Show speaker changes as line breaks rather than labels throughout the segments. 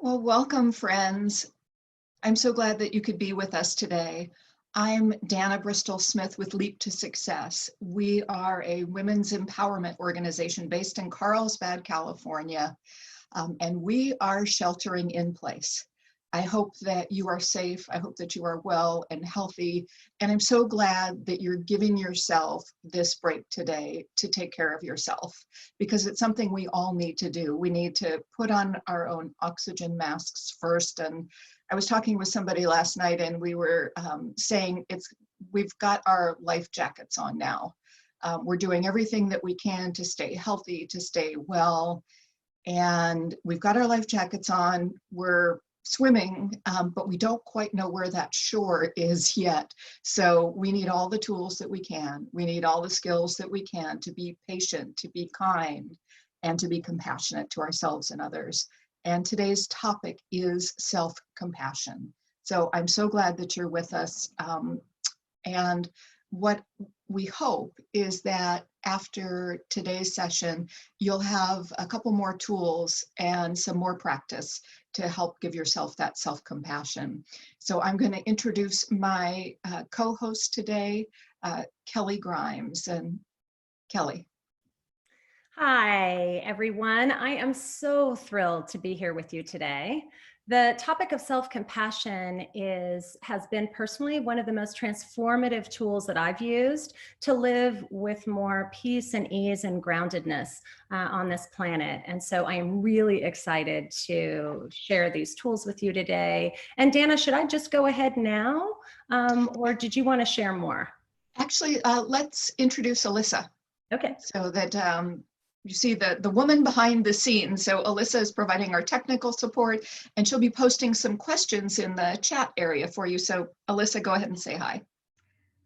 Well, welcome, friends. I'm so glad that you could be with us today. I'm Dana Bristol-Smith with Leap to Success. We are a women's empowerment organization based in Carlsbad, California, and we are sheltering in place. I hope that you are safe. I hope that you are well and healthy. And I'm so glad that you're giving yourself this break today to take care of yourself, because it's something we all need to do. We need to put on our own oxygen masks first. And I was talking with somebody last night, and we were saying we've got our life jackets on now. We're doing everything that we can to stay healthy, to stay well. And we've got our life jackets on. We're swimming, but we don't quite know where that shore is yet. So we need all the tools that we can. We need all the skills that we can to be patient, to be kind, and to be compassionate to ourselves and others. And today's topic is self-compassion. So I'm so glad that you're with us. And what we hope is that after today's session, you'll have a couple more tools and some more practice to help give yourself that self-compassion. So I'm going to introduce my co-host today, Kelley Grimes. And Kelley.
Hi, everyone. I am so thrilled to be here with you today. The topic of self-compassion has been personally one of the most transformative tools that I've used to live with more peace and ease and groundedness on this planet. And so I am really excited to share these tools with you today. And Dana, should I just go ahead now? Or did you want to share more?
Actually, let's introduce Alyssa.
Okay.
So that you see the woman behind the scenes. So Alyssa is providing our technical support, and she'll be posting some questions in the chat area for you. So Alyssa, go ahead and say hi.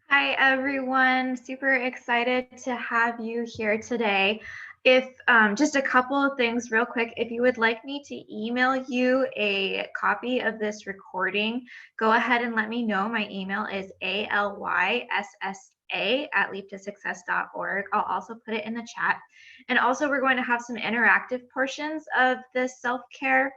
Hi, everyone. Super excited to have you here today. If just a couple of things real quick, if you would like me to email you a copy of this recording, go ahead and let me know. My email is alyssa@leaptosuccess.org. I'll also put it in the chat. And also we're going to have some interactive portions of this self-care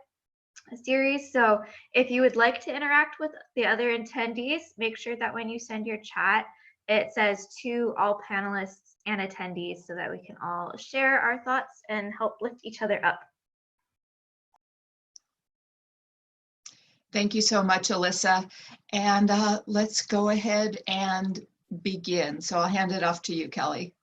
series. So if you would like to interact with the other attendees, make sure that when you send your chat, it says to all panelists and attendees so that we can all share our thoughts and help lift each other up.
Thank you so much, Alyssa. And let's go ahead and begin. So I'll hand it off to you, Kelley.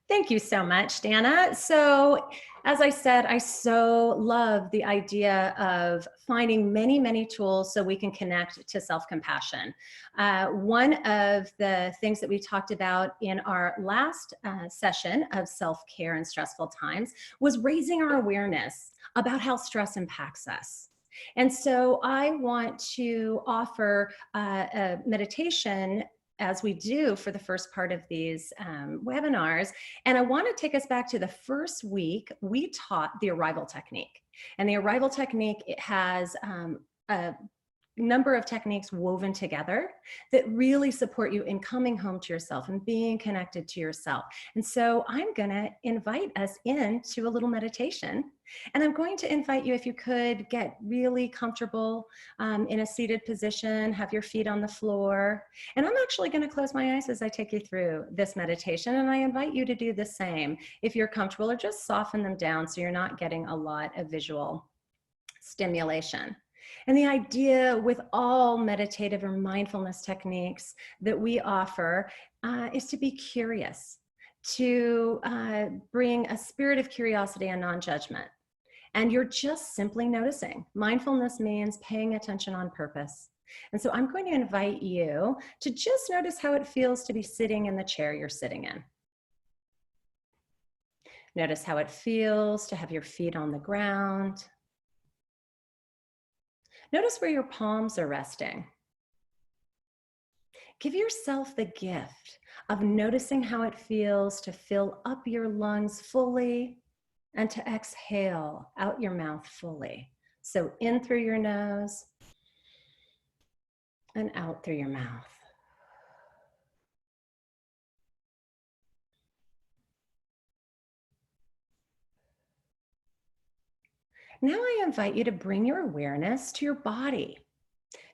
Thank you so much, Dana. So as I said, I so love the idea of finding many, many tools so we can connect to self-compassion. One of the things that we talked about in our last session of self-care in stressful times was raising our awareness about how stress impacts us. And so I want to offer a meditation as we do for the first part of these webinars. And I want to take us back to the first week we taught the arrival technique. And the arrival technique, it has a number of techniques woven together that really support you in coming home to yourself and being connected to yourself. And so I'm going to invite us into a little meditation. And I'm going to invite you, if you could, get really comfortable in a seated position, have your feet on the floor. And I'm actually going to close my eyes as I take you through this meditation. And I invite you to do the same if you're comfortable, or just soften them down so you're not getting a lot of visual stimulation. And the idea with all meditative or mindfulness techniques that we offer is to be curious, to bring a spirit of curiosity and non-judgment. And you're just simply noticing. Mindfulness means paying attention on purpose. And so I'm going to invite you to just notice how it feels to be sitting in the chair you're sitting in. Notice how it feels to have your feet on the ground. Notice where your palms are resting. Give yourself the gift of noticing how it feels to fill up your lungs fully and to exhale out your mouth fully. So in through your nose and out through your mouth. Now I invite you to bring your awareness to your body.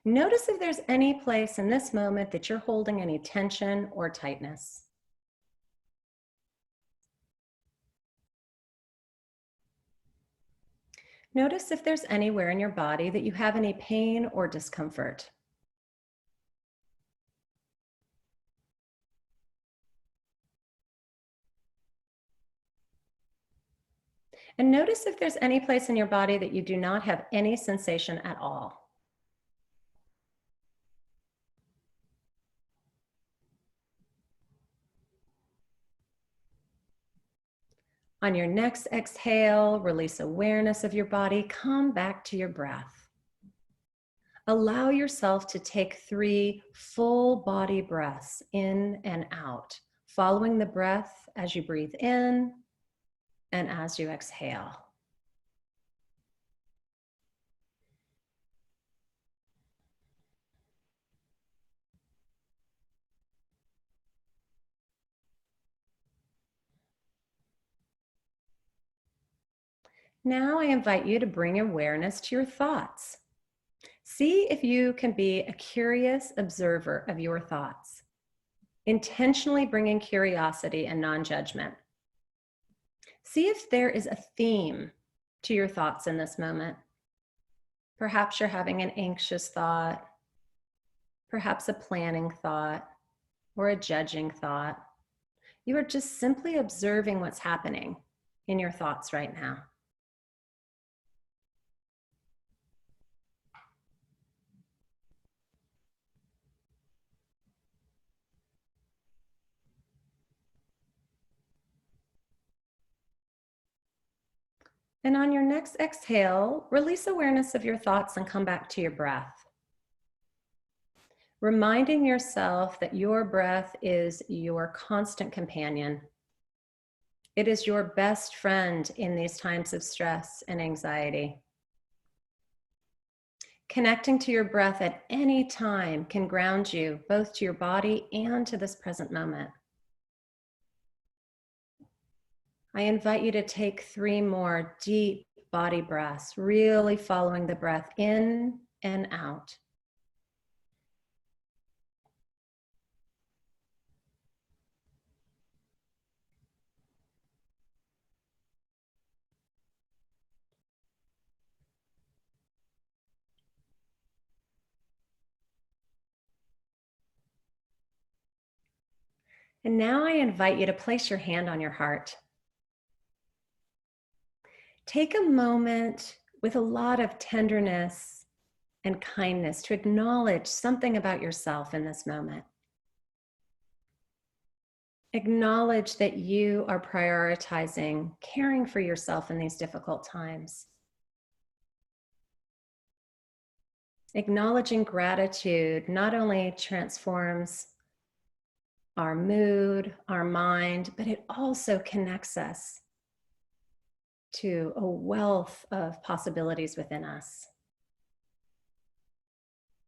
Notice if there's any place in this moment that you're holding any tension or tightness. Notice if there's anywhere in your body that you have any pain or discomfort. And notice if there's any place in your body that you do not have any sensation at all. On your next exhale, release awareness of your body. Come back to your breath. Allow yourself to take 3 full body breaths in and out, following the breath as you breathe in and as you exhale. Now I invite you to bring awareness to your thoughts. See if you can be a curious observer of your thoughts, intentionally bringing curiosity and non-judgment. See if there is a theme to your thoughts in this moment. Perhaps you're having an anxious thought, perhaps a planning thought, or a judging thought. You are just simply observing what's happening in your thoughts right now. And on your next exhale, release awareness of your thoughts and come back to your breath. Reminding yourself that your breath is your constant companion. It is your best friend in these times of stress and anxiety. Connecting to your breath at any time can ground you both to your body and to this present moment. I invite you to take 3 more deep body breaths, really following the breath in and out. And now I invite you to place your hand on your heart. Take a moment with a lot of tenderness and kindness to acknowledge something about yourself in this moment. Acknowledge that you are prioritizing caring for yourself in these difficult times. Acknowledging gratitude not only transforms our mood, our mind, but it also connects us to a wealth of possibilities within us.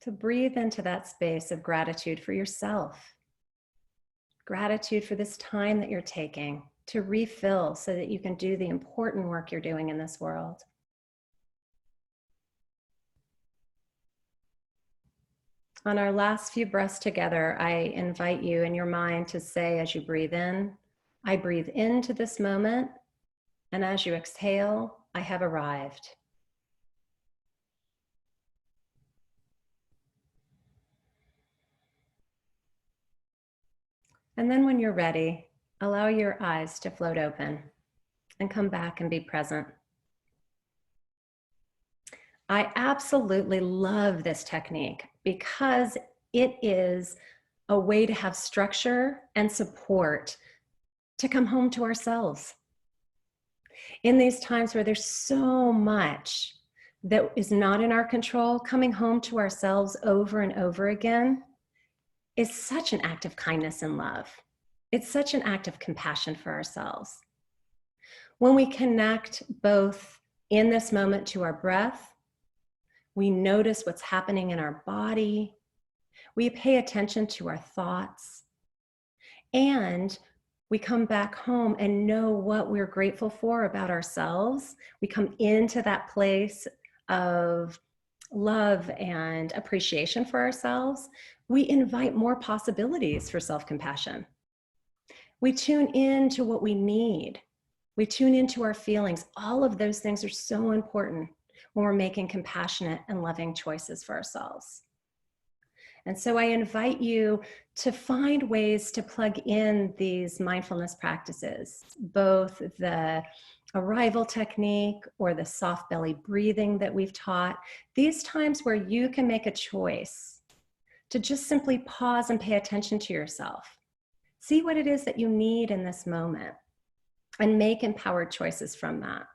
To breathe into that space of gratitude for yourself. Gratitude for this time that you're taking to refill so that you can do the important work you're doing in this world. On our last few breaths together, I invite you in your mind to say as you breathe in, I breathe into this moment, and as you exhale, I have arrived. And then when you're ready, allow your eyes to float open and come back and be present. I absolutely love this technique because it is a way to have structure and support to come home to ourselves. In these times where there's so much that is not in our control, coming home to ourselves over and over again is such an act of kindness and love. It's such an act of compassion for ourselves. When we connect both in this moment to our breath, we notice what's happening in our body, we pay attention to our thoughts, and We come back home and know what we're grateful for about ourselves. We come into that place of love and appreciation for ourselves. We invite more possibilities for self-compassion. We tune into what we need. We tune into our feelings. All of those things are so important when we're making compassionate and loving choices for ourselves. And so I invite you to find ways to plug in these mindfulness practices, both the arrival technique or the soft belly breathing that we've taught, these times where you can make a choice to just simply pause and pay attention to yourself. See what it is that you need in this moment and make empowered choices from that.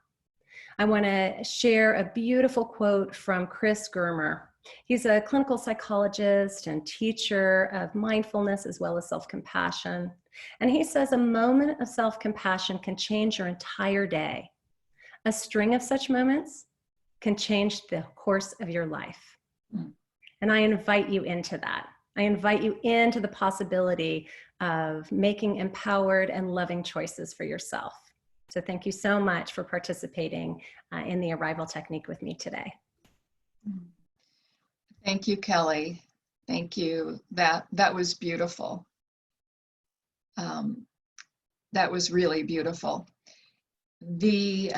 I want to share a beautiful quote from Chris Germer. He's a clinical psychologist and teacher of mindfulness as well as self-compassion. And he says, a moment of self-compassion can change your entire day. A string of such moments can change the course of your life. And I invite you into that. I invite you into the possibility of making empowered and loving choices for yourself. So thank you so much for participating in the arrival technique with me today.
Thank you, Kelley. Thank you. That was beautiful. That was really beautiful. The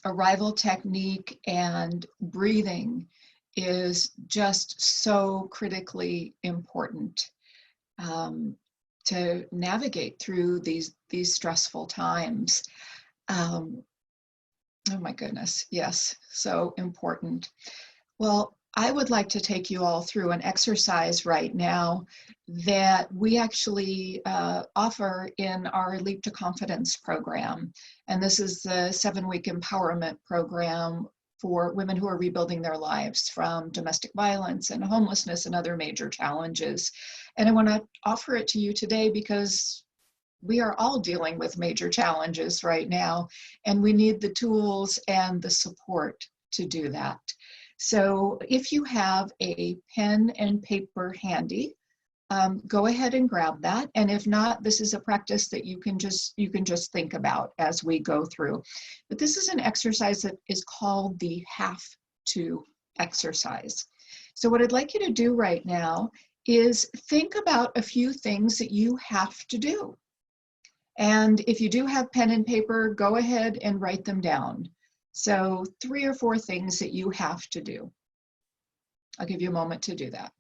arrival technique and breathing is just so critically important to navigate through these stressful times. Oh my goodness, yes, so important. Well, I would like to take you all through an exercise right now that we actually offer in our Leap to Confidence program. And this is the 7-week empowerment program for women who are rebuilding their lives from domestic violence and homelessness and other major challenges. And I want to offer it to you today because we are all dealing with major challenges right now, and we need the tools and the support to do that. So if you have a pen and paper handy, go ahead and grab that. And if not, this is a practice that you can just think about as we go through. But this is an exercise that is called the have to exercise. So what I'd like you to do right now is think about a few things that you have to do. And if you do have pen and paper, go ahead and write them down. So 3 or 4 things that you have to do. I'll give you a moment to do that.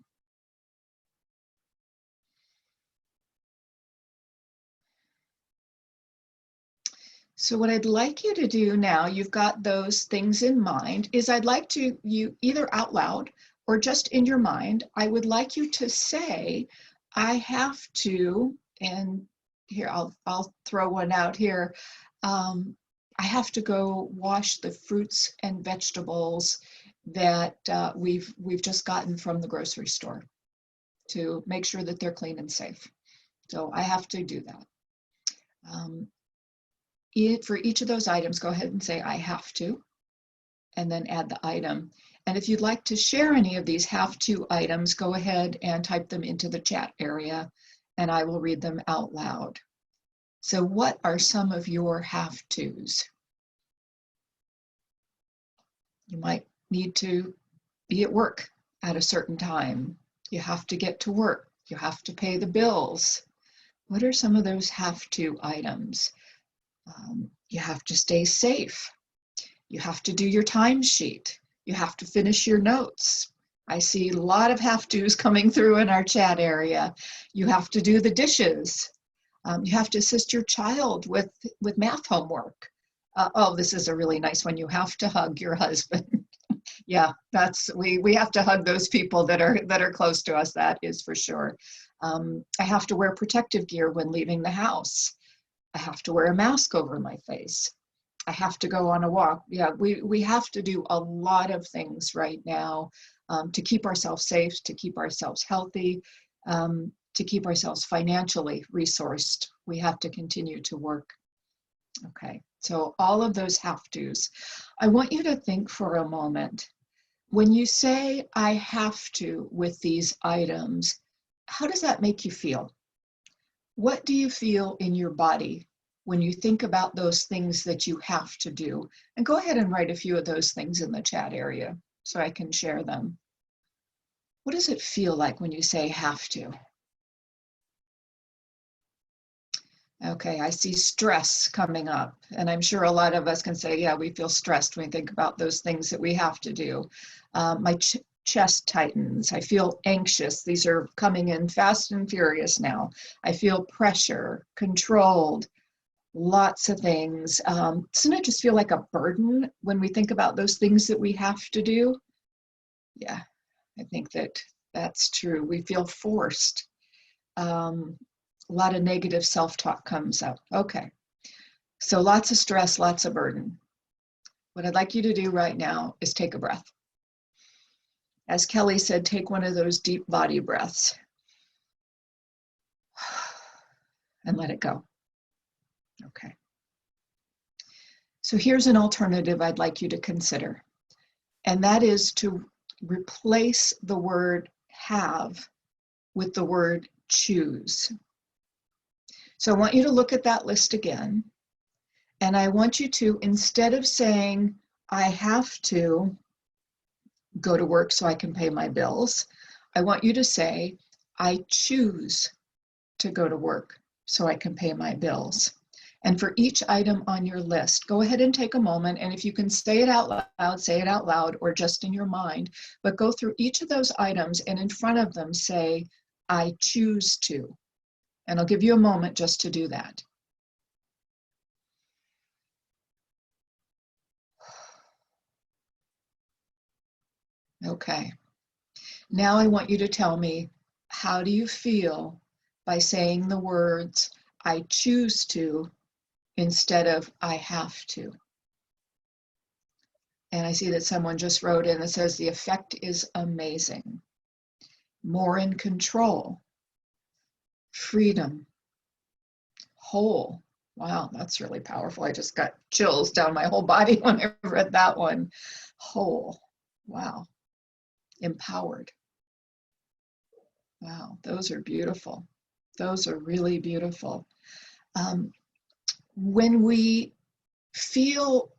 So what I'd like you to do now, you've got those things in mind, is I'd like to, you either out loud or just in your mind, I would like you to say, I have to, and here, I'll throw one out here. I have to go wash the fruits and vegetables that we've just gotten from the grocery store to make sure that they're clean and safe. So I have to do that. For each of those items, go ahead and say, I have to, and then add the item. And if you'd like to share any of these have to items, go ahead and type them into the chat area, and I will read them out loud. So what are some of your have tos? You might need to be at work at a certain time. You have to get to work. You have to pay the bills. What are some of those have to items? You have to stay safe. You have to do your timesheet. You have to finish your notes. I see a lot of have tos coming through in our chat area. You have to do the dishes. You have to assist your child with math homework. Oh, this is a really nice one. You have to hug your husband. Yeah, we have to hug those people that are close to us. That is for sure. I have to wear protective gear when leaving the house. I have to wear a mask over my face. I have to go on a walk. Yeah, we have to do a lot of things right now to keep ourselves safe, to keep ourselves healthy, to keep ourselves financially resourced. We have to continue to work. Okay, so all of those have tos. I want you to think for a moment. When you say, I have to with these items, how does that make you feel? What do you feel in your body when you think about those things that you have to do? And go ahead and write a few of those things in the chat area so I can share them. What does it feel like when you say have to? Okay, I see stress coming up, and I'm sure a lot of us can say, yeah, we feel stressed when we think about those things that we have to do. My chest tightens. I feel anxious. These are coming in fast and furious now. I feel pressure, controlled, lots of things. Doesn't it just feel like a burden when we think about those things that we have to do? Yeah, I think that that's true. We feel forced. A lot of negative self-talk comes up. Okay, so lots of stress, lots of burden. What I'd like you to do right now is take a breath. As Kelley said, take one of those deep body breaths and let it go. Okay. So here's an alternative I'd like you to consider, and that is to replace the word have with the word choose. So I want you to look at that list again, and I want you to, instead of saying, I have to go to work so I can pay my bills, I want you to say, I choose to go to work so I can pay my bills. And for each item on your list, go ahead and take a moment, and if you can say it out loud, say it out loud or just in your mind, but go through each of those items and in front of them say, I choose to. And I'll give you a moment just to do that. Okay. Now I want you to tell me, how do you feel by saying the words, I choose to, instead of I have to? And I see that someone just wrote in that says the effect is amazing. More in control, freedom, whole. Wow, that's really powerful. I just got chills down my whole body when I read that one. Whole, wow. Empowered. Wow, those are beautiful. Those are really beautiful. When we feel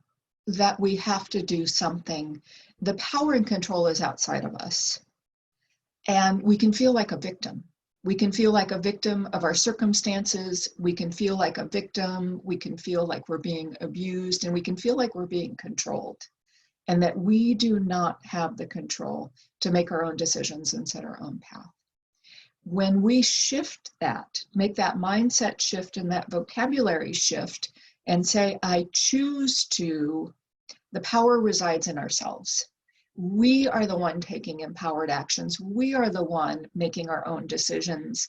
that we have to do something, the power and control is outside of us. And we can feel like a victim. We can feel like a victim of our circumstances. We can feel like a victim. We can feel like we're being abused, and we can feel like we're being controlled, and that we do not have the control to make our own decisions and set our own path. When we shift that, make that mindset shift and that vocabulary shift and say, I choose to, the power resides in ourselves. We are the one taking empowered actions. We are the one making our own decisions.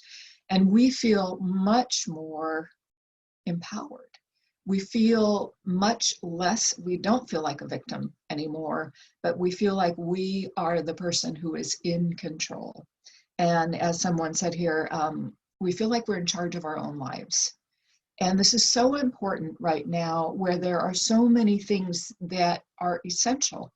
And we feel much more empowered. We feel much less, we don't feel like a victim anymore, but we feel like we are the person who is in control. And as someone said here, we feel like we're in charge of our own lives. And this is so important right now, where there are so many things that are essential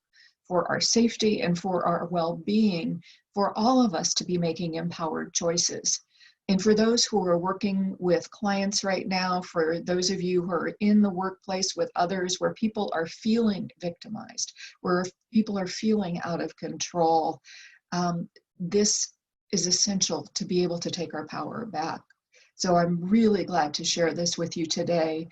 for our safety and for our well-being, for all of us to be making empowered choices. And for those who are working with clients right now, for those of you who are in the workplace with others where people are feeling victimized, where people are feeling out of control, this is essential to be able to take our power back. So I'm really glad to share this with you today.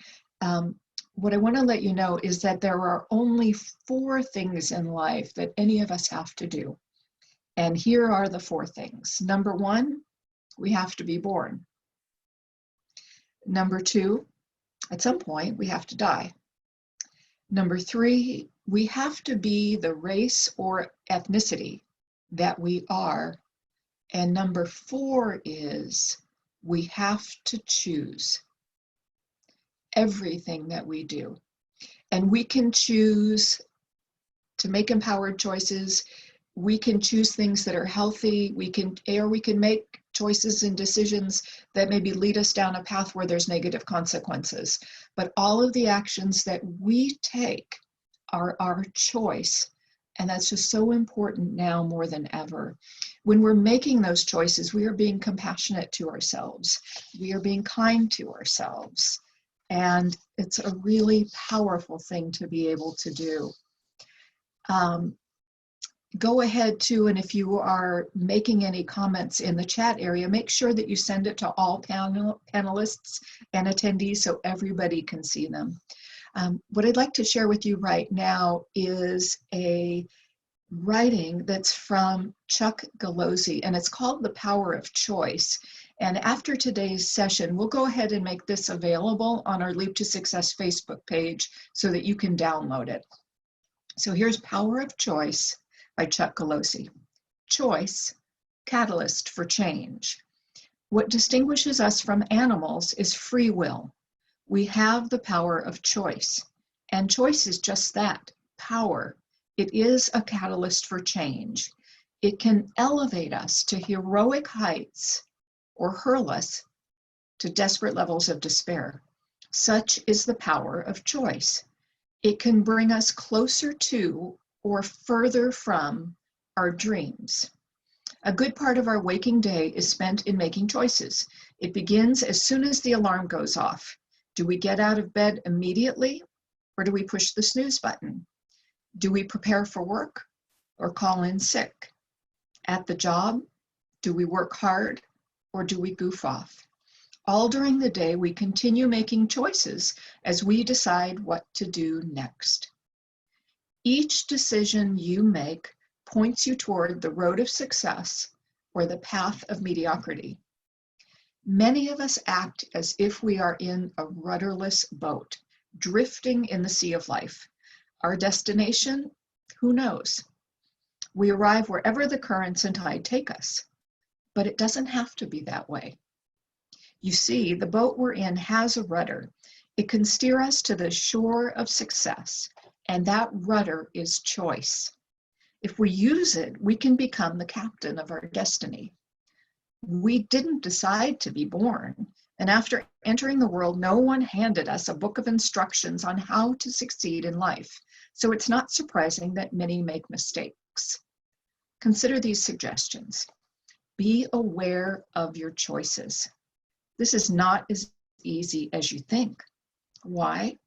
What I want to let you know is that there are only 4 things in life that any of us have to do. And here are the 4 things. Number 1, we have to be born. Number 2, at some point, we have to die. Number 3, we have to be the race or ethnicity that we are. And number 4 is we have to choose everything that we do. And we can choose to make empowered choices. We can choose things that are healthy. We can make choices and decisions that maybe lead us down a path where there's negative consequences. But all of the actions that we take are our choice, And that's just so important now more than ever. When we're making those choices, we are being compassionate to ourselves. We are being kind to ourselves. And it's a really powerful thing to be able to do. Go ahead too, and if you are making any comments in the chat area, make sure that you send it to all panelists and attendees so everybody can see them. What I'd like to share with you right now is a writing that's from Chuck Galozzi, and it's called The Power of Choice. And after today's session, we'll go ahead and make this available on our Leap to Success Facebook page so that you can download it. So here's Power of Choice by Chuck Galozzi. Choice, catalyst for change. What distinguishes us from animals is free will. We have the power of choice, and choice is just that, power. It is a catalyst for change. It can elevate us to heroic heights or hurl us to desperate levels of despair. Such is the power of choice. It can bring us closer to or further from our dreams. A good part of our waking day is spent in making choices. It begins as soon as the alarm goes off. Do we get out of bed immediately, or do we push the snooze button? Do we prepare for work or call in sick? At the job, do we work hard or do we goof off? All during the day, we continue making choices as we decide what to do next. Each decision you make points you toward the road of success or the path of mediocrity. Many of us act as if we are in a rudderless boat, drifting in the sea of life. Our destination, who knows? We arrive wherever the currents and tide take us, but it doesn't have to be that way. You see, the boat we're in has a rudder. It can steer us to the shore of success, and that rudder is choice. If we use it, we can become the captain of our destiny. We didn't decide to be born, and after entering the world, no one handed us a book of instructions on how to succeed in life. So it's not surprising that many make mistakes. Consider these suggestions. Be aware of your choices. This is not as easy as you think. Why?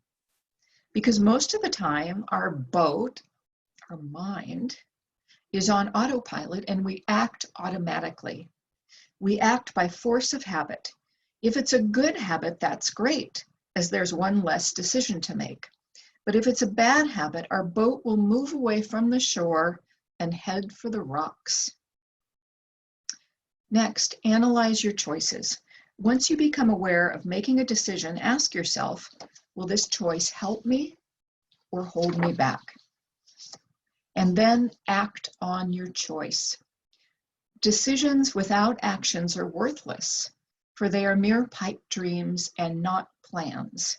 Because most of the time, our boat, our mind, is on autopilot and we act automatically. We act by force of habit. If it's a good habit, that's great, as there's one less decision to make. But if it's a bad habit, our boat will move away from the shore and head for the rocks. Next, analyze your choices. Once you become aware of making a decision, ask yourself, will this choice help me or hold me back? And then act on your choice. Decisions without actions are worthless, for they are mere pipe dreams and not plans.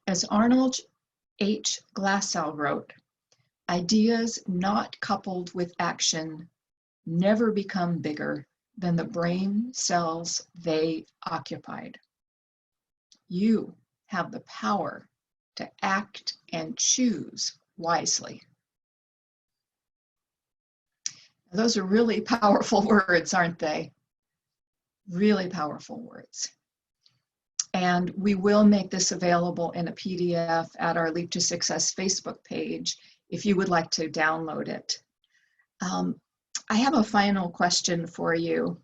As Arnold H. Glasow wrote, ideas not coupled with action never become bigger than the brain cells they occupied. You have the power to act and choose wisely. Those are really powerful words, aren't they? Really powerful words. And we will make this available in a PDF at our Leap to Success Facebook page if you would like to download it. I have a final question for you,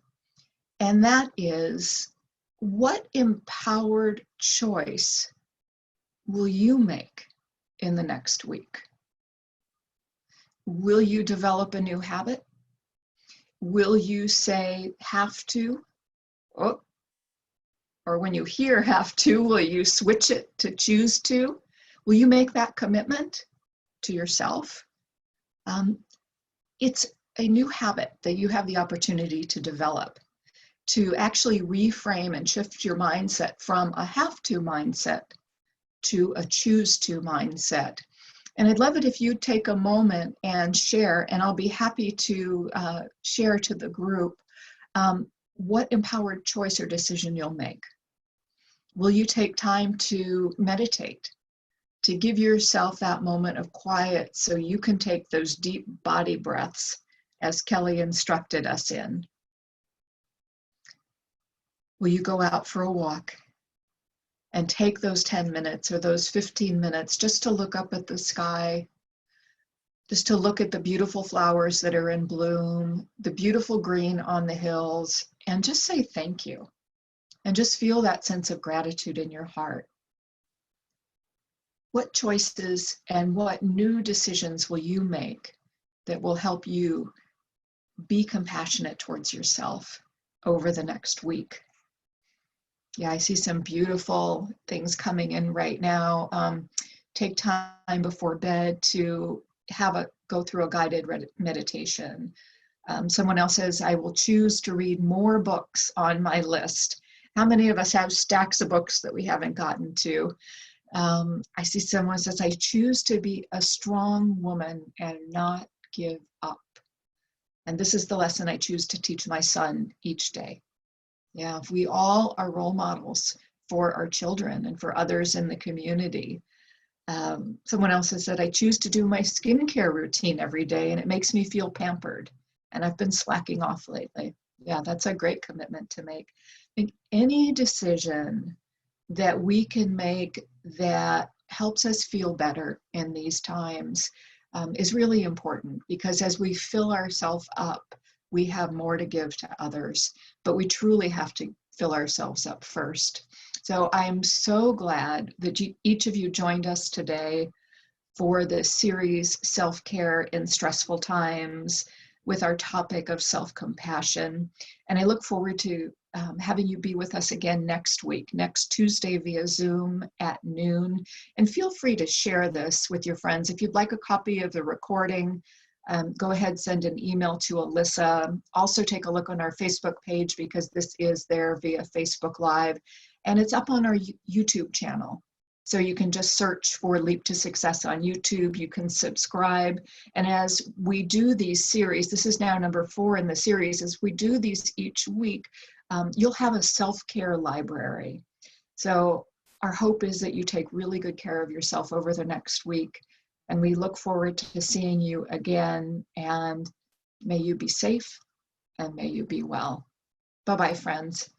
and that is, what empowered choice will you make in the next week? Will you develop a new habit? Will you say have to? Oh, or when you hear have to, will you switch it to choose to? Will you make that commitment to yourself? It's a new habit that you have the opportunity to develop, to actually reframe and shift your mindset from a have to mindset to a choose to mindset. And I'd love it if you'd take a moment and share, and I'll be happy to share to the group what empowered choice or decision you'll make. Will you take time to meditate, to give yourself that moment of quiet so you can take those deep body breaths as Kelley instructed us in. Will you go out for a walk and take those 10 minutes or those 15 minutes just to look up at the sky, just to look at the beautiful flowers that are in bloom, the beautiful green on the hills, and just say thank you. And just feel that sense of gratitude in your heart. What choices and what new decisions will you make that will help you be compassionate towards yourself over the next week? Yeah, I see some beautiful things coming in right now. Take time before bed to go through a guided meditation. Someone else says, I will choose to read more books on my list. How many of us have stacks of books that we haven't gotten to? I see someone says, I choose to be a strong woman and not give up. And this is the lesson I choose to teach my son each day. Yeah, if we all are role models for our children and for others in the community. Someone else has said, I choose to do my skincare routine every day and it makes me feel pampered. And I've been slacking off lately. Yeah, that's a great commitment to make. I think any decision that we can make that helps us feel better in these times is really important, because as we fill ourselves up, we have more to give to others, but we truly have to fill ourselves up first. So I am so glad that each of you joined us today for this series, Self-Care in Stressful Times, with our topic of self-compassion. And I look forward to having you be with us again next week, next Tuesday via Zoom at noon. And feel free to share this with your friends. If you'd like a copy of the recording, go ahead, send an email to Alyssa. Also take a look on our Facebook page, because this is there via Facebook Live. And it's up on our YouTube channel. So you can just search for Leap to Success on YouTube. You can subscribe. And as we do these series, this is now number 4 in the series, as we do these each week, you'll have a self-care library. So our hope is that you take really good care of yourself over the next week. And we look forward to seeing you again. And may you be safe and may you be well. Bye-bye, friends.